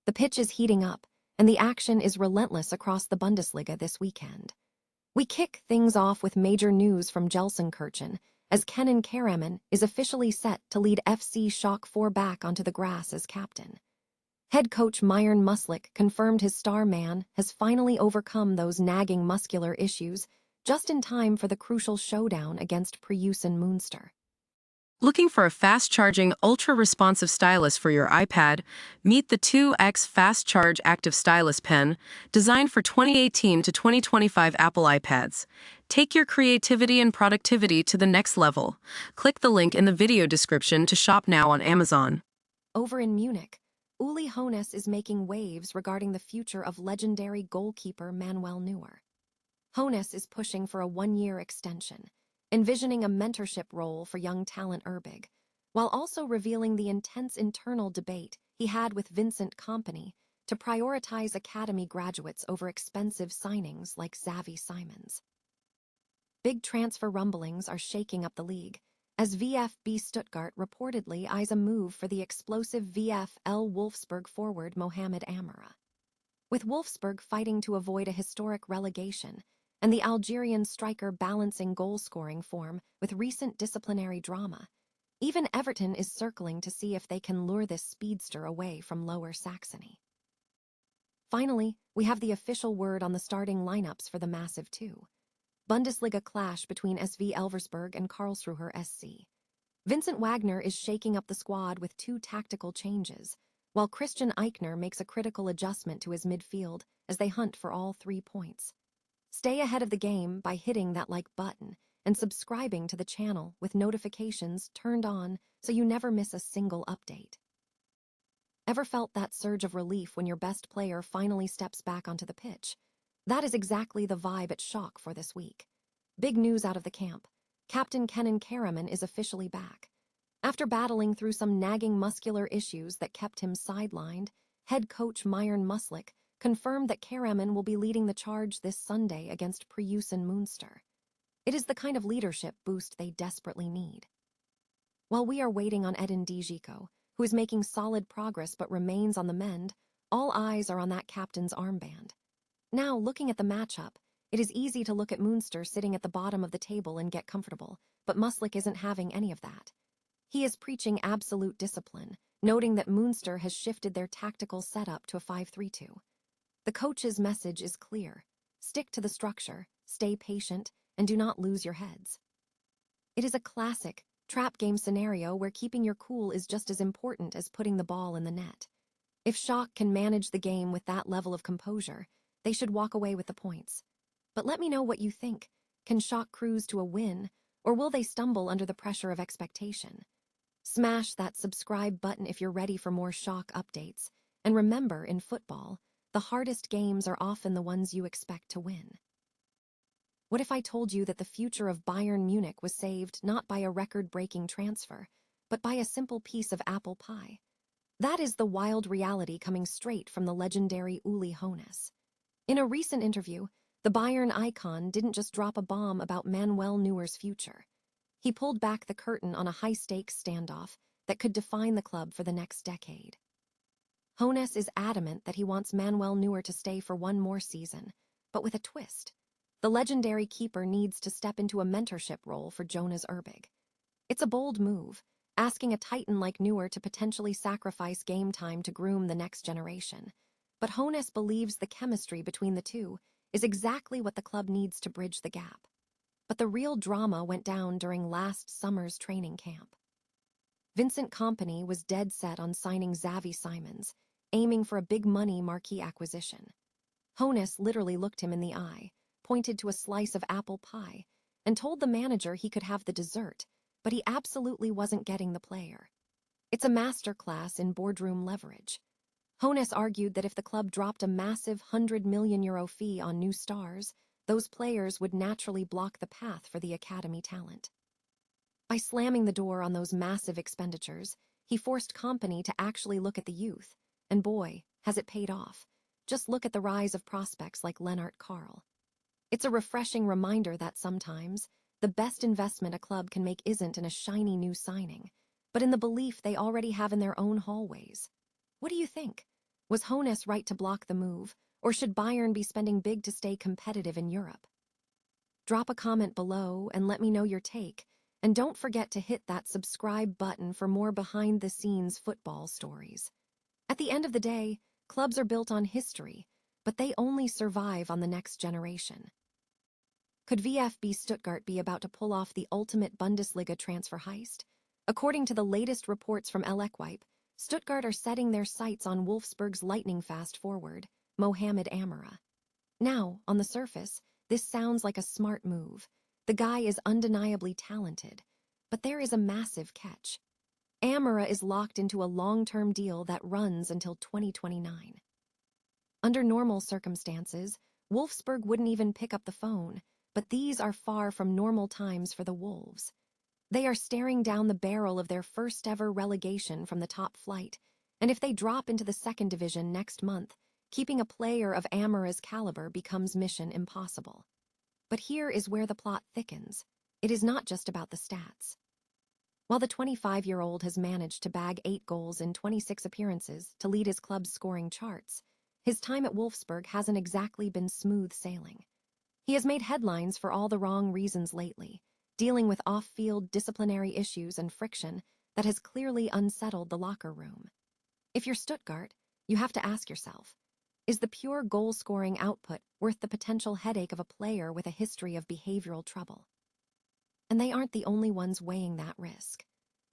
The pitch is heating up, and the action is relentless across the Bundesliga this weekend. We kick things off with major news from Gelsenkirchen, as Kenan Karaman is officially set to lead FC Schalke 4 back onto the grass as captain. Head coach Myron Muslik confirmed his star man has finally overcome those nagging muscular issues just in time for the crucial showdown against Preußen Münster. Looking for a fast-charging, ultra-responsive stylus for your iPad? Meet the 2X Fast Charge Active Stylus Pen, designed for 2018 to 2025 Apple iPads. Take your creativity and productivity to the next level. Click the link in the video description to shop now on Amazon. Over in Munich, Uli Hoeneß is making waves regarding the future of legendary goalkeeper Manuel Neuer. Hoeneß is pushing for a one-year extension, envisioning a mentorship role for young talent Elversberg, while also revealing the intense internal debate he had with Vincent Kompany to prioritize academy graduates over expensive signings like Xavi Simons. Big transfer rumblings are shaking up the league, as VfB Stuttgart reportedly eyes a move for the explosive VfL Wolfsburg forward Mohamed Amoura. With Wolfsburg fighting to avoid a historic relegation, and the Algerian striker balancing goal-scoring form with recent disciplinary drama, even Everton is circling to see if they can lure this speedster away from Lower Saxony. Finally, we have the official word on the starting lineups for the massive two. Bundesliga clash between SV Elversberg and Karlsruher SC. Vincent Wagner is shaking up the squad with 2 tactical changes, while Christian Eichner makes a critical adjustment to his midfield as they hunt for all 3 points. Stay ahead of the game by hitting that like button and subscribing to the channel with notifications turned on so you never miss a single update. Ever felt that surge of relief when your best player finally steps back onto the pitch? That is exactly the vibe at Schalke for this week. Big news out of the camp. Captain Kenan Karaman is officially back. After battling through some nagging muscular issues that kept him sidelined, head coach Myron Muslik confirmed that Karaman will be leading the charge this Sunday against Preußen Münster. It is the kind of leadership boost they desperately need. While we are waiting on Edin Dzeko, who is making solid progress but remains on the mend, all eyes are on that captain's armband. Now, looking at the matchup, it is easy to look at Münster sitting at the bottom of the table and get comfortable, but Muslik isn't having any of that. He is preaching absolute discipline, noting that Münster has shifted their tactical setup to a 5-3-2. The coach's message is clear. Stick to the structure, stay patient, and do not lose your heads. It is a classic trap game scenario where keeping your cool is just as important as putting the ball in the net. If Schalke can manage the game with that level of composure, they should walk away with the points. But let me know what you think. Can Schalke cruise to a win, or will they stumble under the pressure of expectation? Smash that subscribe button if you're ready for more Schalke updates. And remember, in football, the hardest games are often the ones you expect to win. What if I told you that the future of Bayern Munich was saved not by a record-breaking transfer, but by a simple piece of apple pie? That is the wild reality coming straight from the legendary Uli Hoeneß. In a recent interview, the Bayern icon didn't just drop a bomb about Manuel Neuer's future. He pulled back the curtain on a high-stakes standoff that could define the club for the next decade. Hoeneß is adamant that he wants Manuel Neuer to stay for one more season, but with a twist. The legendary keeper needs to step into a mentorship role for Jonas Elversberg. It's a bold move, asking a titan like Neuer to potentially sacrifice game time to groom the next generation. But Hoeneß believes the chemistry between the two is exactly what the club needs to bridge the gap. But the real drama went down during last summer's training camp. Vincent Kompany was dead set on signing Xavi Simons, aiming for a big-money marquee acquisition. Hoeneß literally looked him in the eye, pointed to a slice of apple pie, and told the manager he could have the dessert, but he absolutely wasn't getting the player. It's a masterclass in boardroom leverage. Hoeneß argued that if the club dropped a massive €100 million fee on new stars, those players would naturally block the path for the academy talent. By slamming the door on those massive expenditures, he forced Kompany to actually look at the youth, and boy, has it paid off. Just look at the rise of prospects like Lennart Karl. It's a refreshing reminder that sometimes, the best investment a club can make isn't in a shiny new signing, but in the belief they already have in their own hallways. What do you think? Was Hoeneß right to block the move, or should Bayern be spending big to stay competitive in Europe? Drop a comment below and let me know your take, and don't forget to hit that subscribe button for more behind-the-scenes football stories. At the end of the day, clubs are built on history, but they only survive on the next generation. Could VfB Stuttgart be about to pull off the ultimate Bundesliga transfer heist? According to the latest reports from El Equipe, Stuttgart are setting their sights on Wolfsburg's lightning-fast forward, Mohamed Amoura. Now, on the surface, this sounds like a smart move. The guy is undeniably talented, but there is a massive catch. Amoura is locked into a long-term deal that runs until 2029. Under normal circumstances, Wolfsburg wouldn't even pick up the phone, but these are far from normal times for the Wolves. They are staring down the barrel of their first-ever relegation from the top flight, and if they drop into the second division next month, keeping a player of Amoura's caliber becomes mission impossible. But here is where the plot thickens. It is not just about the stats. While the 25-year-old has managed to bag 8 goals in 26 appearances to lead his club's scoring charts, his time at Wolfsburg hasn't exactly been smooth sailing. He has made headlines for all the wrong reasons lately, dealing with off-field disciplinary issues and friction that has clearly unsettled the locker room. If you're Stuttgart, you have to ask yourself, is the pure goal-scoring output worth the potential headache of a player with a history of behavioral trouble? And they aren't the only ones weighing that risk.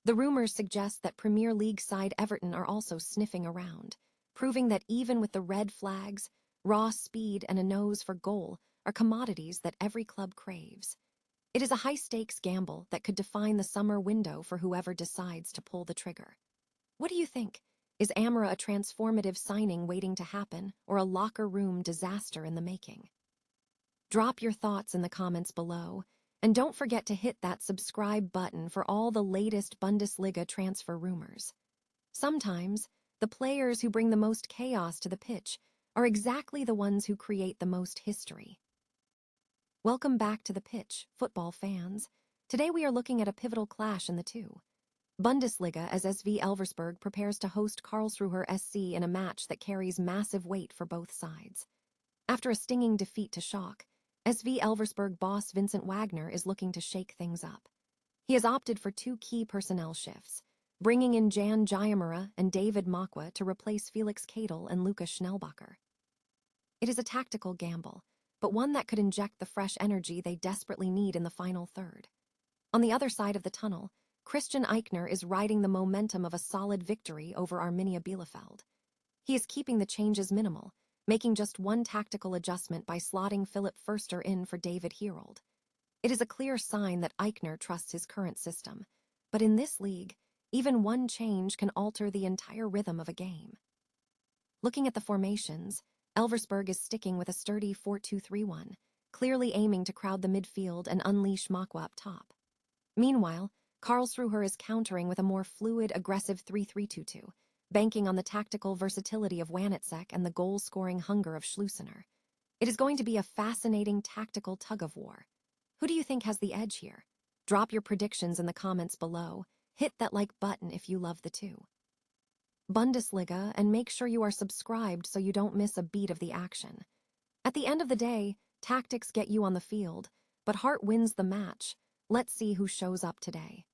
The rumors suggest that Premier League side Everton are also sniffing around, proving that even with the red flags, raw speed and a nose for goal are commodities that every club craves. It is a high-stakes gamble that could define the summer window for whoever decides to pull the trigger. What do you think? Is Amoura a transformative signing waiting to happen, or a locker room disaster in the making? Drop your thoughts in the comments below, and don't forget to hit that subscribe button for all the latest Bundesliga transfer rumors. Sometimes, the players who bring the most chaos to the pitch are exactly the ones who create the most history. Welcome back to the pitch, football fans. Today we are looking at a pivotal clash in the two. Bundesliga as SV Elversberg prepares to host Karlsruher SC in a match that carries massive weight for both sides. After a stinging defeat to Schalke, SV Elversberg boss Vincent Wagner is looking to shake things up. He has opted for 2 key personnel shifts, bringing in Jan Giamura and David Makwa to replace Felix Kadel and Lukas Schnellbacher. It is a tactical gamble, but one that could inject the fresh energy they desperately need in the final third. On the other side of the tunnel, Christian Eichner is riding the momentum of a solid victory over Arminia Bielefeld. He is keeping the changes minimal, making just one tactical adjustment by slotting Philipp Förster in for David Herold. It is a clear sign that Eichner trusts his current system, but in this league, even one change can alter the entire rhythm of a game. Looking at the formations, Elversberg is sticking with a sturdy 4-2-3-1, clearly aiming to crowd the midfield and unleash Makwa up top. Meanwhile, Karlsruher is countering with a more fluid, aggressive 3-3-2-2, banking on the tactical versatility of Wanitsek and the goal-scoring hunger of Schlussener. It is going to be a fascinating tactical tug-of-war. Who do you think has the edge here? Drop your predictions in the comments below. Hit that like button if you love the two. Bundesliga, and make sure you are subscribed so you don't miss a beat of the action. At the end of the day, tactics get you on the field, but heart wins the match. Let's see who shows up today.